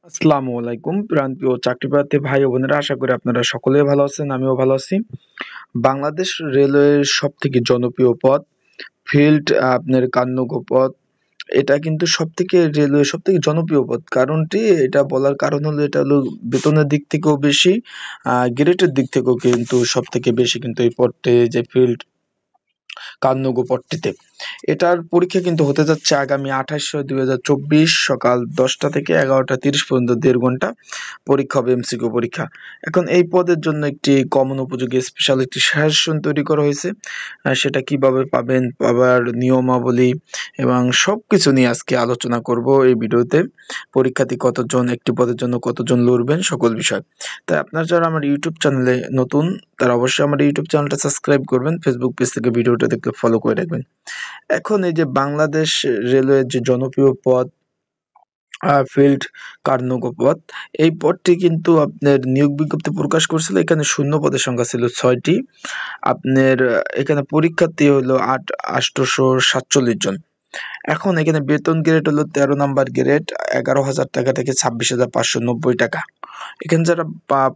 আসসালামু আলাইকুম প্রান্তীয় চাকরিপ্রার্থী ভাই ও বোনেরা, আশা করি আপনারা সকলেই ভালো আছেন। আমিও ভালো আছি। বাংলাদেশ রেলওয়ের সব থেকে জনপ্রিয় পদ ফিল্ড আপনার কান্নগো পদ। এটা কিন্তু সব থেকে রেলওয়ে সব থেকে জনপ্রিয় পদ। কারণটি এটা বলার কারণ হলো, এটা হলো বেতনের দিক থেকেও বেশি, গ্রেডের দিক থেকেও কিন্তু সব থেকে বেশি কিন্তু এই পদটি, যে ফিল্ড কান্নগো পদটিতে। এটার পরীক্ষা কিন্তু হতে যাচ্ছে আগামী 28/6/2024 সকাল 10টা থেকে 11টা 30 পর্যন্ত 1.5 ঘন্টা পরীক্ষা হবে, এমসিকিউ পরীক্ষা। এখন এই পদের জন্য একটি কমন উপযোগী স্পেশাল একটি সাজেশন তৈরি করা হয়েছে। সেটা কিভাবে পাবেন, পাবার নিয়মাবলী এবং সবকিছু নিয়ে আজকে আলোচনা করব এই ভিডিওতে। পরীক্ষার্থী কতজন, একটি পদের জন্য কতজন লড়বেন, সকল বিষয়। তাই আপনারা যারা আমার ইউটিউব চ্যানেলে নতুন, তারা অবশ্যই আমার ইউটিউব চ্যানেলটা সাবস্ক্রাইব করবেন, ফেসবুক পেজ থেকে ভিডিওটা দেখলে ফলো করে রাখবেন। এখন এই যে বাংলাদেশ রেলওয়ের যে জনপ্রিয় পদ ফিল্ড কার্যকর পদ, এই পদটি কিন্তু আপনার নিয়োগ বিজ্ঞপ্তি প্রকাশ করছিল। এখানে শূন্য পদের সংখ্যা ছিল 6টি। আপনার এখানে পরীক্ষার্থী হলো 847 জন। এখন এখানে বেতন গ্রেড হলো 13 নাম্বার গ্রেড, 11,000 টাকা থেকে 26,590 টাকা। এখানে যারা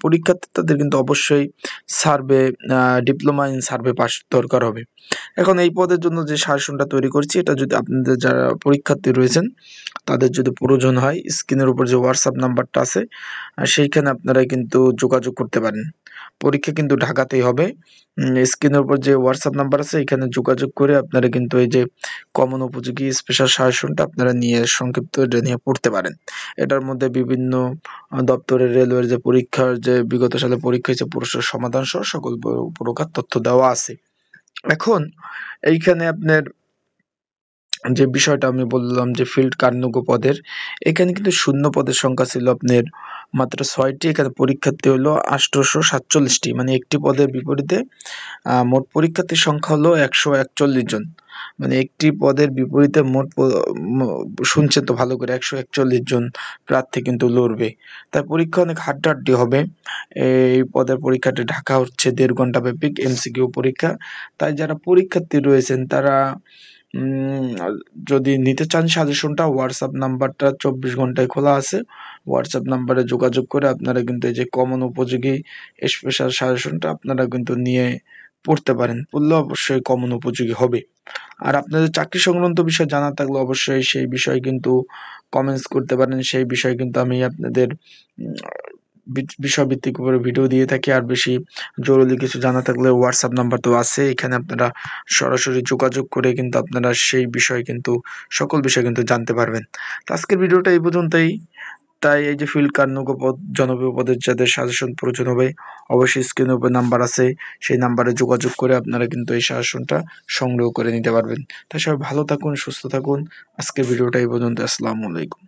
পরীক্ষার্থী তাদের কিন্তু অবশ্যই survey, diploma in survey pass দরকার হবে। এখন এই পদের জন্য যে সাজেশনটা তৈরি করছি, এটা যদি আপনাদের যারা পরীক্ষার্থী রয়েছেন তাদের যদি প্রয়োজন হয়, স্ক্রিনের উপর যে হোয়াটসঅ্যাপ নাম্বারটা আছে সেইখানে আপনারা কিন্তু যোগাযোগ করতে পারেন। পরীক্ষা কিন্তু ঢাকাতেই হবে। স্ক্রিনের উপর যে হোয়াটসঅ্যাপ নাম্বার আছে এখানে যোগাযোগ করে আপনারা কিন্তু এই যে কমন উপযোগী স্পেশাল সাজেশনটা আপনারা নিয়ে সংক্ষিপ্ত এটা নিয়ে পড়তে পারেন। এটার মধ্যে বিভিন্ন দপ্তরের রেলওয়ের যে পরীক্ষার যে বিগত সালে পরীক্ষা হয়েছে প্রশ্নের সমাধান সহ সকল প্রকার তথ্য দেওয়া আছে। এখন এইখানে আপনার যে বিষয়টা আমি বললাম যে ফিল্ড কার্যকর পদের, এখানে কিন্তু শূন্য পদের সংখ্যা ছিল আপনার মাত্র 6টি। এখানে পরীক্ষার্থী হলো 847টি, মানে একটি পদের বিপরীতে মোট পরীক্ষার্থীর সংখ্যা হলো 141 জন। মানে একটি পদের বিপরীতে মোট শুনছেন তো ভালো করে, 141 জন প্রার্থী কিন্তু লড়বে। তাই পরীক্ষা অনেক হাড্ডাহাড্ডি হবে। এই পদের পরীক্ষাটি ঢাকা হচ্ছে 1.5 ঘন্টা ব্যাপী এমসিকিউ পরীক্ষা। তাই যারা পরীক্ষার্থী রয়েছেন তারা যদি নিতে চান সাজেশনটা, হোয়াটসঅ্যাপ নাম্বারটা 24 ঘন্টায় খোলা আছে। হোয়াটসঅ্যাপ নাম্বারে যোগাযোগ করে আপনারা কিন্তু এই যে কমন উপযোগী স্পেশাল সাজেশনটা আপনারা কিন্তু নিয়ে পড়তে পারেন। পড়লে অবশ্যই কমন উপযোগী হবে। আর আপনাদের চাকরি সংক্রান্ত বিষয় জানা থাকলে অবশ্যই সেই বিষয়ে কিন্তু কমেন্টস করতে পারেন। সেই বিষয়ে কিন্তু আমি আপনাদের বিষয়ভিত্তিক উপরে ভিডিও দিয়ে থাকি। আর বেশি জরুরি কিছু জানা থাকলে হোয়াটসঅ্যাপ নাম্বার তো আছে, এখানে আপনারা সরাসরি যোগাযোগ করে কিন্তু আপনারা সেই বিষয়ে কিন্তু সকল বিষয় কিন্তু জানতে পারবেন। তো আজকের ভিডিওটা এই পর্যন্তই। তাই এই যে ফিল্ড কার্যকর পদ, জনপ্রিয় পদের যাদের সাজেশন প্রয়োজন হবে অবশ্যই স্ক্রিনের উপর নাম্বার আছে, সেই নাম্বারে যোগাযোগ করে আপনারা কিন্তু এই সাজেশনটা সংগ্রহ করে নিতে পারবেন। তাই সবাই ভালো থাকুন, সুস্থ থাকুন। আজকের ভিডিওটা এই পর্যন্ত। আসসালামু আলাইকুম।